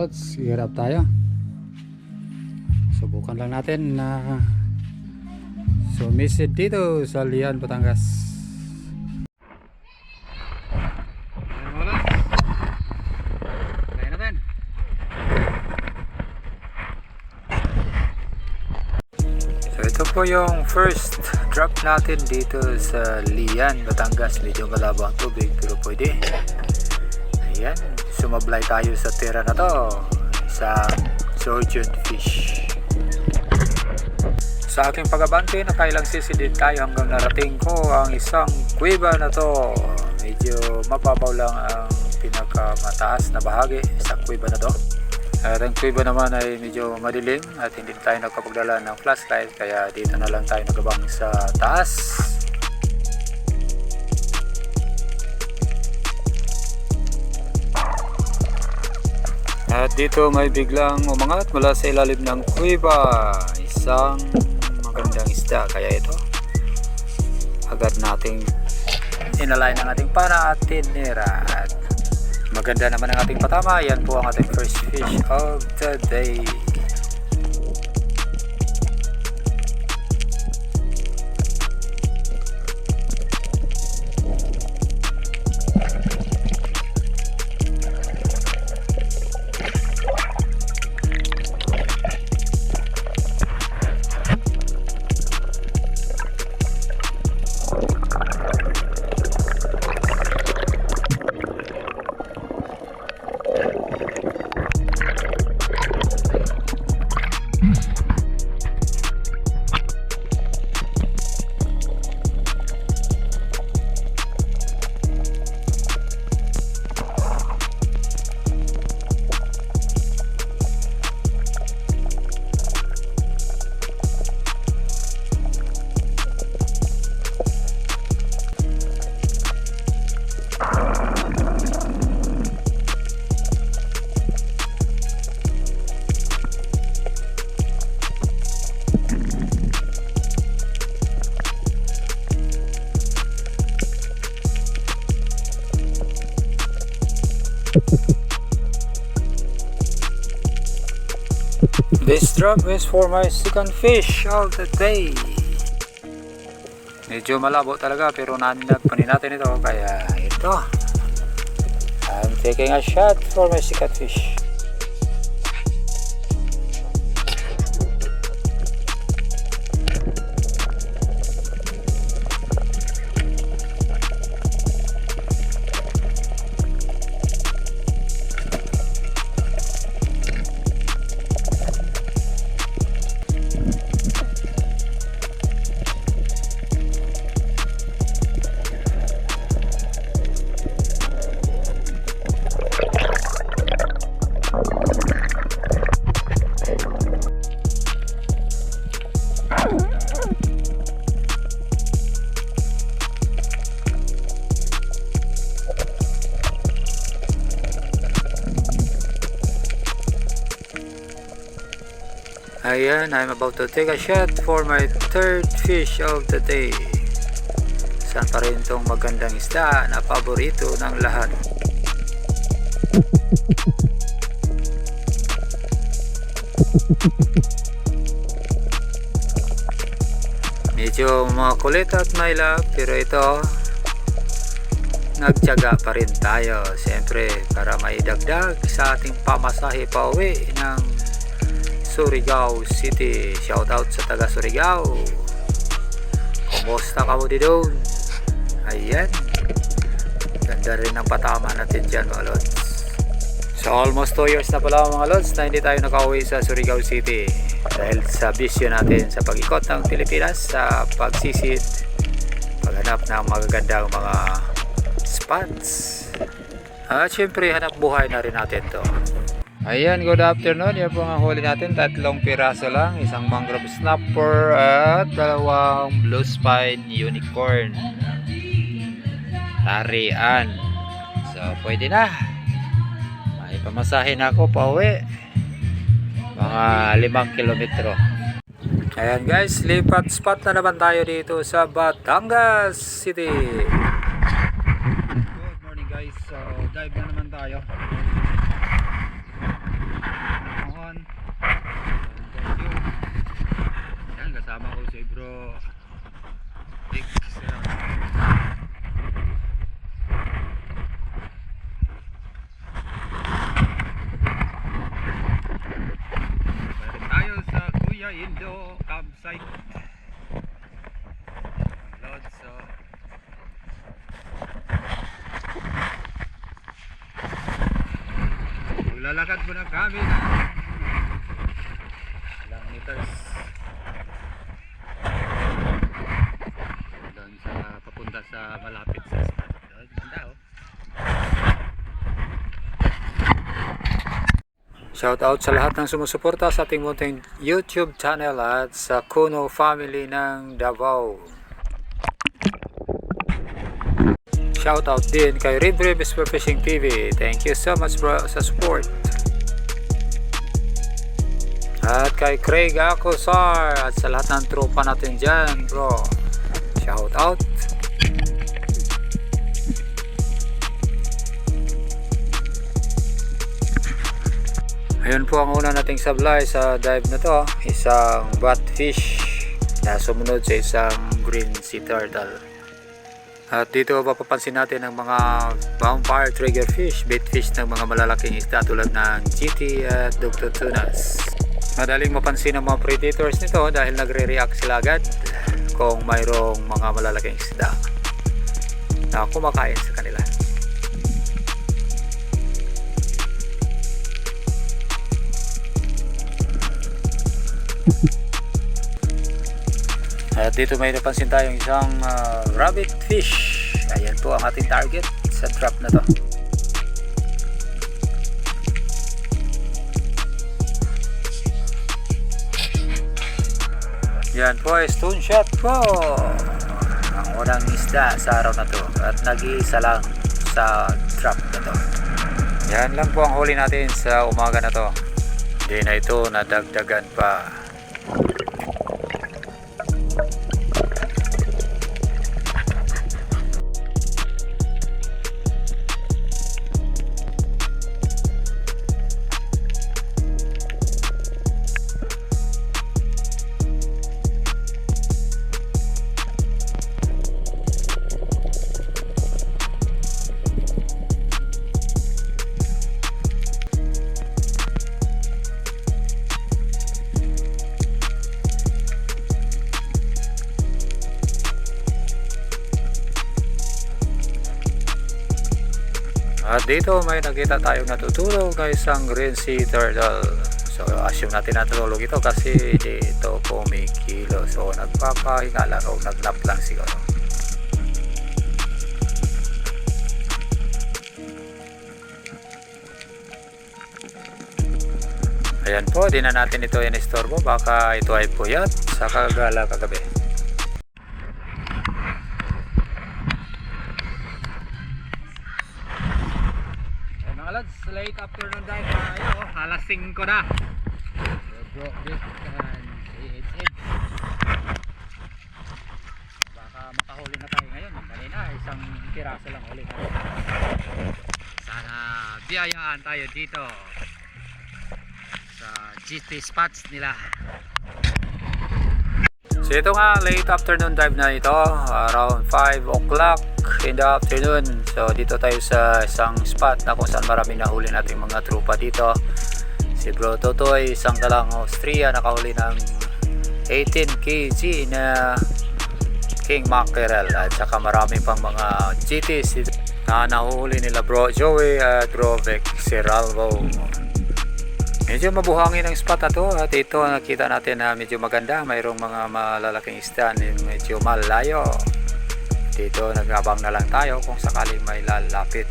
lods, hirap tayo. Subukan lang natin na sumisid dito sa Lian, Batangas. Ayan mga lods, kaya natin. So ito po yung first drop natin dito sa Lian, Batangas. Medyo malabo ang tubig pero pwede. Ayan, sumablay tayo sa tira na to, isang surgeon fish. Sa aking pag-abante, nakailang sisidin tayo hanggang narating ko ang isang kuweba na to. Medyo mababaw lang ang pinakamataas na bahagi sa kuweba na to. At ang kuweba naman ay medyo madilim at hindi tayo nakapagdala ng flashlight, kaya dito na lang tayo nagabang sa taas. At dito may biglang umangat mula sa ilalim ng kuweba, isang magandang isda, kaya ito agad nating inalay ng ating pana at tinira. At maganda naman ang ating patama. Yan po ang ating first fish of the day. This drop is for my second fish of the day. Medyo malabo talaga pero nanagpanin natin ito, kaya ito, I'm taking a shot for my second fish. Ayan, I'm about to take a shot for my third fish of the day. Saan pa rin itong magandang isda na paborito ng lahat. Medyo makulit at mailap, pero ito, nagtiyaga pa rin tayo. Siyempre, para maidagdag sa ating pamasahe pa uwi ng Surigao City. Shout out sa taga Surigao. Kumusta ka mo di doon? Ayan, ganda rin ang patama natin dyan mga lods. So almost 2 years na pala mga lods na hindi tayo nakauwi sa Surigao City dahil sa bisyo natin sa pag-ikot ng Pilipinas, sa pagsisid, paghanap ng magagandang mga spots, at syempre hanap buhay na rin natin to. Ayan, good afternoon. Yan po ang huli natin, 3 piraso lang, isang mangrove snapper at 2 blue spine unicorn tarian. So pwede na, may pamasahin ako pa uwi, mga 5 kilometro. Ayan guys, lipat spot na naman tayo dito sa Batangas City. Good morning guys, so dive na naman tayo. On. Thank you. Yan, kasama ko si bro Dick. Balik tayo sa Kuya Indo campsite. Lods, so maglalakad muna kami ng ilang meters doon sa papunta sa malapit sa spot. Ganda oh. Shout out sa lahat ng sumusuporta sa ating munting YouTube channel at sa Kuno family ng Davao. Shout out din kay Red Rib Fishing TV. Thank you so much bro sa support. At kay Craig Acosar at sa lahat ng tropa natin dyan bro. Shout out. Ayun po ang una nating sablay sa dive na to. Isang batfish na sumunod sa isang green sea turtle. At dito mapapansin natin ang mga vampire triggerfish, baitfish ng mga malalaking isda tulad ng GT at dugtong tunas. Madaling mapansin ang mga predators nito dahil nagre-react sila agad kung mayroong mga malalaking isda na kumakain sa kanila. At dito may napansin tayong isang rabbit fish. Ayan po ang ating target sa trap na to. Yan po ay stone shot po ang unang isda sa araw na to. At nag-iisa lang sa trap na to. Yan lang po ang huli natin sa umaga na to. Hindi na ito nadagdagan pa. At dito may nakita tayong natutulog na isang green sea turtle. So assume natin natutulog ito kasi dito kumikilo. So nagpapahinga lang o nagnap lang siguro. Ayan po, di na natin ito in-istorbo. Baka ito ay puyat sa kagala kagabi. Late afternoon dive tayo, alas 5 na. Bro, this and it's baka makahuli na tayo ngayon. Kanina isang piraso lang huli tayo. Sana biyayaan tayo dito sa GT spots nila. So ito nga, late afternoon dive na ito, around 5 o'clock in the afternoon. So dito tayo sa isang spot na kung saan maraming nahuli nating mga trupa dito. Si Bro Totoy, isang dalang Austria, nakahuli ng 18 kg na king mackerel at saka marami pang mga GTs na nahuhuli nila Bro Joey at Bro Vic Serralvo. Medyo mabuhangin ang spot na to at ito nakita natin na medyo maganda. Mayroong mga malalaking isda medyo malayo. Dito nag-abang na lang tayo kung sakaling may lalapit.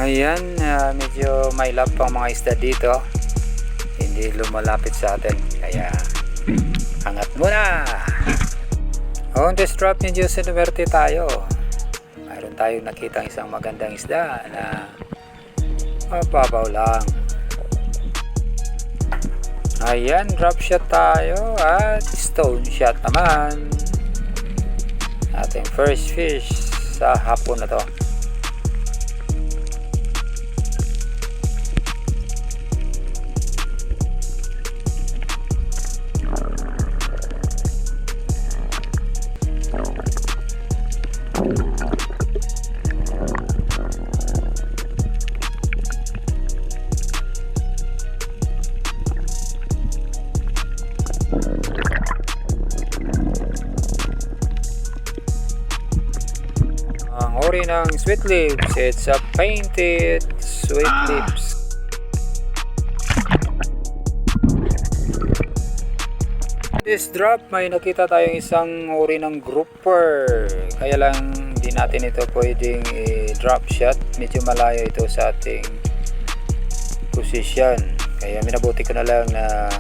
Ayan, medyo may lap pang mga isda dito. Hindi lumalapit sa atin. Kaya, angat muna! On this drop, medyo sinumerte tayo. Mayroon tayong nakita isang magandang isda na mababaw lang. Ayan, drop shot tayo at stone shot naman. Ating first fish sa hapon na to. Ang ori ng sweet lips, it's a painted sweet lips. This drop, may nakita tayong isang ori ng grouper. Kaya lang hindi natin ito pwedeng i-drop shot. Medyo malayo ito sa ating position. Kaya minabuti ko na lang na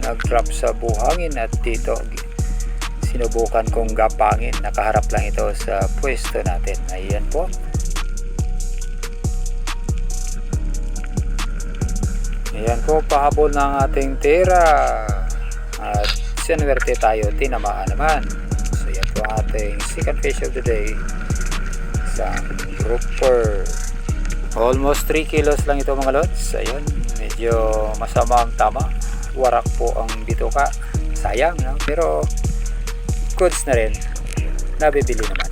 nag-drop sa buhangin at dito sinubukan kong gapangin. Nakaharap lang ito sa pwesto natin. Ayan po. Ayan po, pahabol ng ating tira. At sinwerte tayo, tinamaan naman. So yan po ang ating second fish of the day. Isang grouper. Almost 3 kilos lang ito mga lods. Ayan, medyo masama ang tama. Warak po ang bituka. Sayang, no? Pero goods na rin, nabibili naman.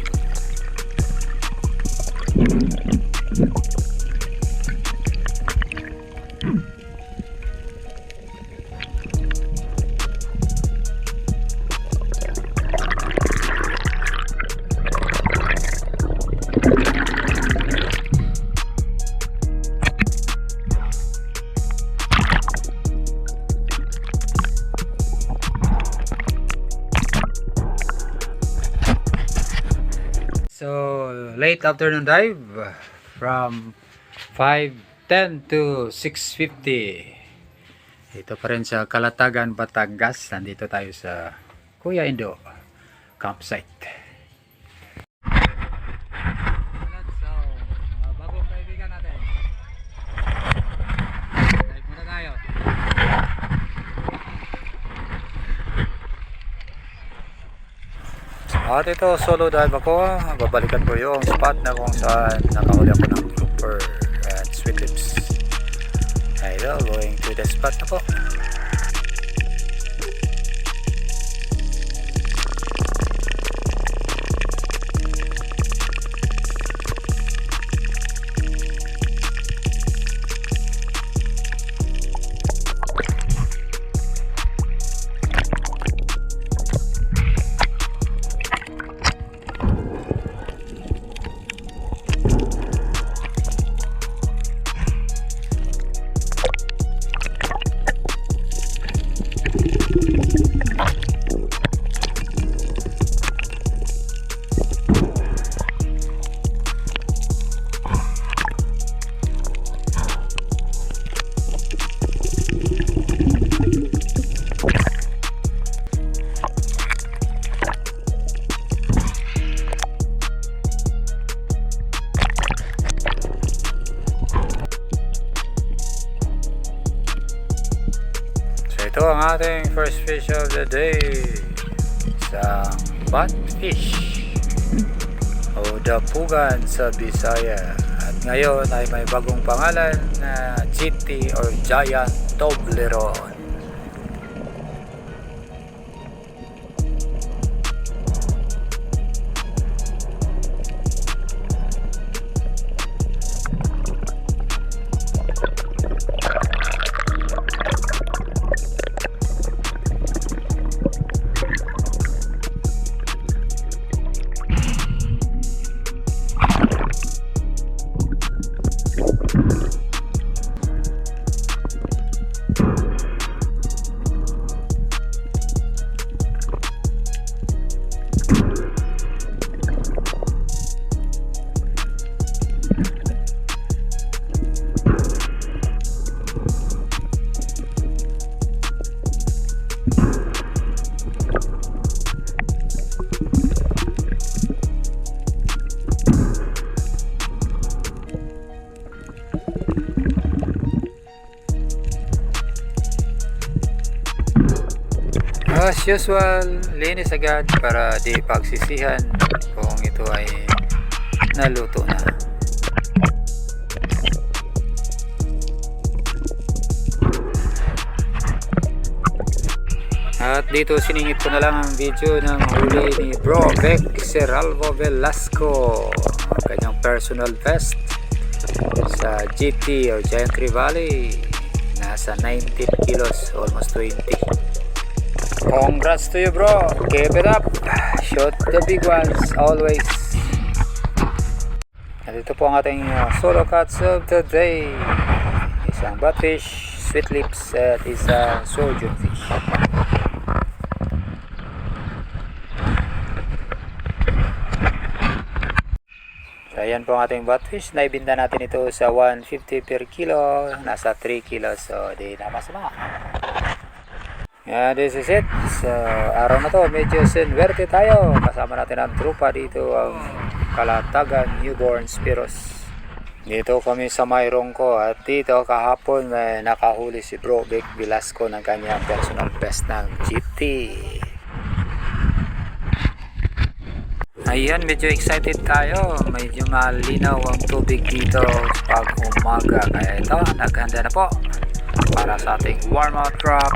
So, late afternoon dive from 5:10 to 6:50. Ito pa rin sa Calatagan, Batangas. Nandito tayo sa Kuya Indo campsite. So, mga bagong kaibigan natin. Dive muna tayo. At ito, solo dive ako. Babalikan ko yung spot na kung saan nakahuli ako ng grouper at sweet lips. Ito, going to the spot na po. Ito ang ating first fish of the day. Isang batfish o dapugan sa Bisaya. At ngayon ay may bagong pangalan na GT or Giant Toblerone. As usual, linis agad para di pagsisihan kung ito ay naluto na. At dito siningit ko na lang ang video ng huli ni Bro Vic Seralvo Velasco, ang kanyang personal best sa GT or Giant Tree Valley. Nasa 19 kilos, almost 20. Congrats to you, bro. Keep it up. Shoot the big ones always. At ito po ang ating solo cuts of the day. Isang batfish, sweet lips, at isang surgeon fish. So ayan po ang ating batfish. Naibinda natin ito sa 150 per kilo. Nasa 3 kilos. So di na masama. Yeah, this is it. So araw na to medyo sinwerte tayo. Kasama natin ang trupa dito, ang Kalatagan Newborn Spiros. Dito kami sa mayroong ko. At dito kahapon may nakahuli si Bro Vic Velasco ng kanyang personal best ng GT. Ayan, medyo excited tayo. Medyo malinaw ang tubig dito pag umaga. Kaya ito, naghanda na po para sa ating warm out drop.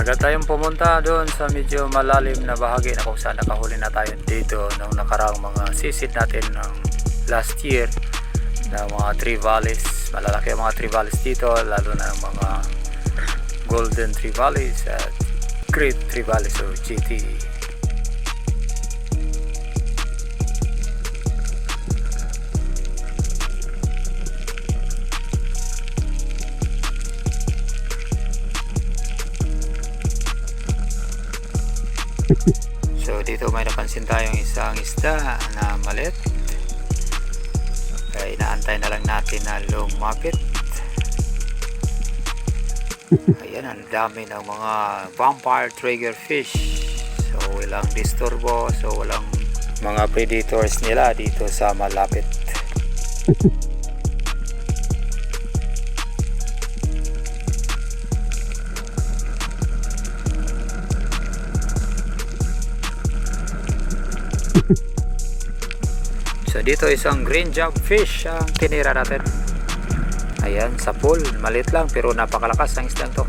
Agad tayong pumunta doon sa medyo malalim na bahagi na kung saan nakahuli na tayo dito ng nakaraang mga sisid natin ng last year na mga Tree Valleys. Malalaki ang mga Tree Valleys dito, lalo na mga Golden Tree Valleys at Great Tree Valleys o GT. So dito may napansin tayong isang isda na maliit. Kaya inaantay na lang natin na lumapit. Ayan, ang dami ng mga vampire trigger fish. So walang disturbo, so walang mga predators nila dito sa malapit. So dito isang green jug fish ang tinira natin. Ayan, sa pool, maliit lang pero napakalakas ang isdang to.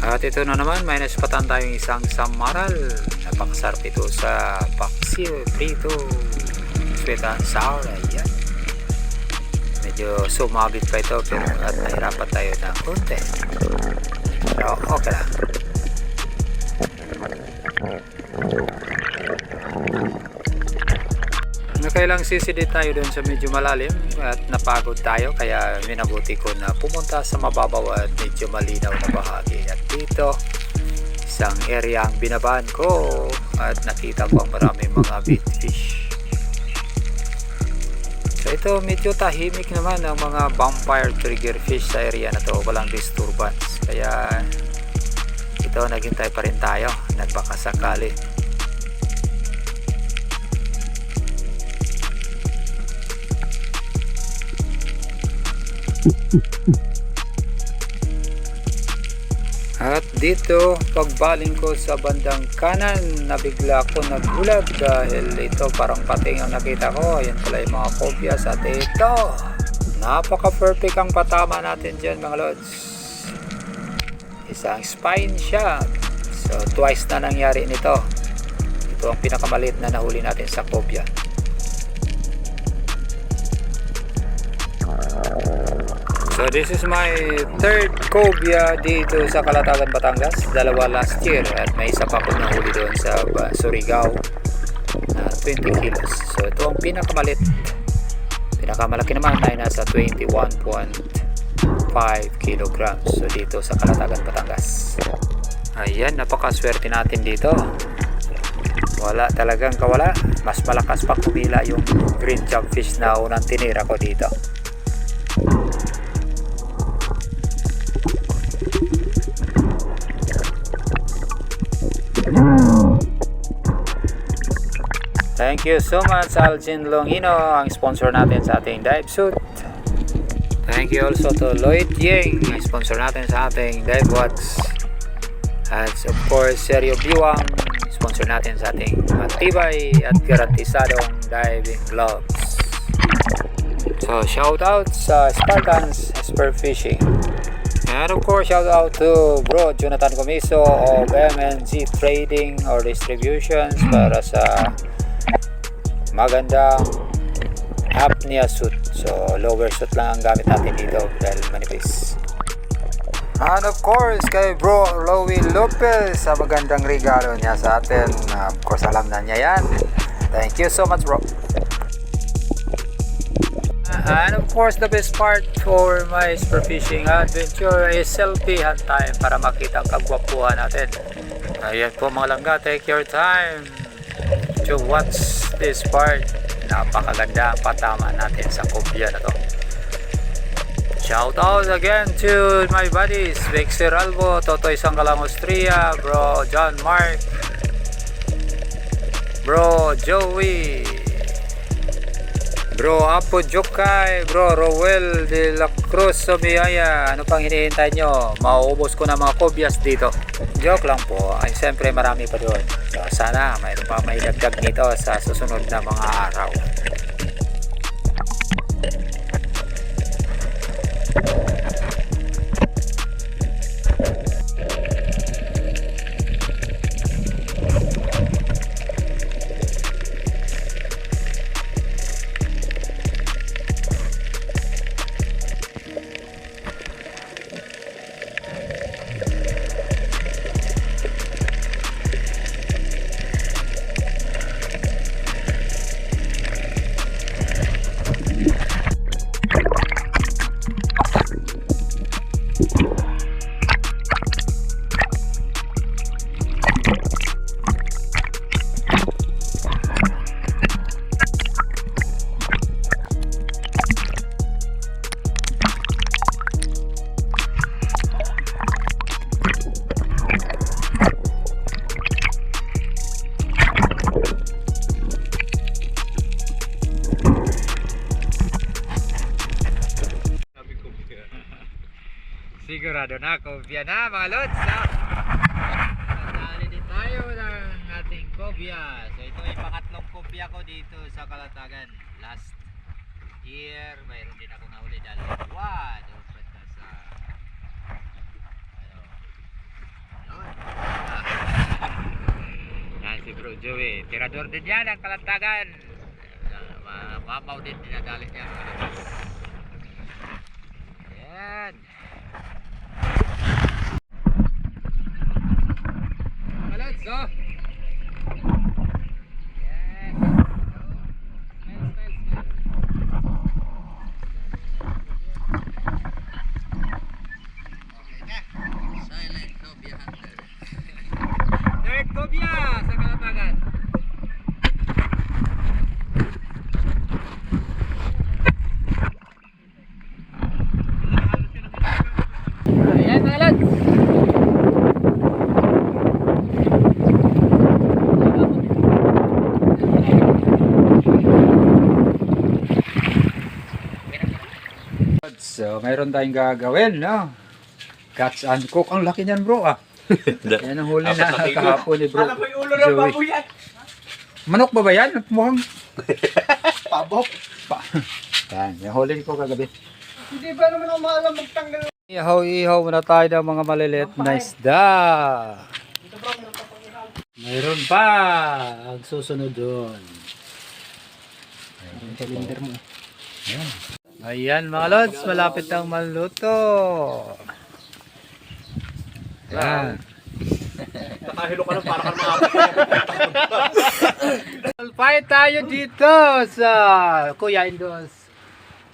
At ito na naman, may naspatan tayong isang samaral. Napakasarap ito sa paksiw, prito, sweet and sour. Ayan. Medyo sumabit pa ito pero at nahirapan tayo ng konti. Pero okay lang. Nakailang sisidit tayo doon sa medyo malalim at napagod tayo kaya minabuti ko na pumunta sa mababaw at medyo malinaw na bahagi. At dito isang area ang binabaan ko at nakita ko ang maraming mga bait fish. So ito medyo tahimik naman ang mga vampire trigger fish sa area na to, walang disturbance. Kaya ito naghintay pa rin tayo, nagbakasakali. At dito, pagbaling ko sa bandang kanan, nabigla ko nagulat dahil ito parang pating ang nakita ko. Ayan pala yung mga kobyas at ito. Napaka-perfect ang patama natin dyan mga lods. Isang spine shot. So twice na nangyari nito. Ito ang pinakamaliit na nahuli natin sa kobya. So this is my third cobia dito sa Calatagan, Batangas. Dalawa last year at may isa pa akong nahuli doon sa Surigao na 20 kilos. So ito ang pinakamalit. Pinakamalaki naman ay nasa 21.5 kilograms. So dito sa Calatagan, Batangas. Ayan, napakaswerte natin dito. Wala talagang kawala. Mas malakas pa kumila yung green jobfish na unang tinira ko dito. Thank you so much Algin Longino, ang sponsor natin sa ating dive suit. Thank you also to Lloyd Yeng, ang sponsor natin sa ating dive watch. At of course Sergio Biwang, sponsor natin sa ating matibay at garantisadong diving gloves. So shout out sa Spartans Spearfishing. And of course, shout out to Bro Jonathan Comiso of MNG Trading or Distributions para sa magandang apnea suit. So lower suit lang ang gamit natin dito dahil manipis. And of course, kay Bro Louie Lopez sa magandang regalo niya sa atin. Of course, alam na niya yan. Thank you so much, bro. And of course, the best part for my spearfishing adventure is selfiehan time para makita ang kagwapuhan natin. Ayan po mga langga, take your time to watch this part. Napakaganda ang patama natin sa kobya na to. Shout out again to my buddies, Vic Albo, Totoy Sangkalang Austria, Bro John Mark, Bro Joey, Bro Apo Jokay, Bro Rowel de la Cruz Somiaya. Ano pang hinihintay nyo? Mauubos ko na mga kobyas dito. Joke lang po. Ay siyempre marami pa doon. So sana mayroon pa may dagdag nito sa susunod na mga araw. Sigurado na, kobya na mga lods. Natali din tayo ng ating kobya. So ito ay pangatlong kobya ko dito sa Calatagan. Last year, mayroon din ako nahuli dalawa. Dapat na sa yan si Bro Joey. Tirador din yan ang Calatagan. Mamaw din dinadali niya. Yan. Let's go. Yes. Okay na. Silent Cobia Hunter. Third Cobia sa Calatagan. Halos yun ang So, mayroon tayong gagawin, no? Catch and cook. Ang laki niyan, bro, ah. Yan ang huli na kahapon ni bro. Alam mo yung ulo ng baboy yan. Manok ba yan? Mukhang Pabok. yan, yung huli ko kagabi. Hindi ba naman ako maalam magtanggal? Ihaw-ihaw muna tayo ng mga maliliit na isda. Mayroon pa. Ang susunod doon. Yung cylinder mo. Ayan. Ayan mga lods, malapit nang maluto. Ayan. Nakahilo ka lang para ka mga Fight tayo dito sa Kuya Indos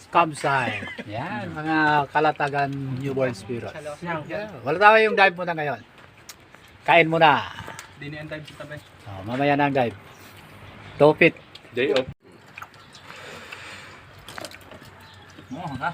campsite. Yan, mga kalatagan newborn spirits. Yeah. Wala tayo yung dive muna ngayon. Kain muna. Hindi na yung time sa tabi. Oh, mamaya na ang dive. Topit. Day off. Oh, ha?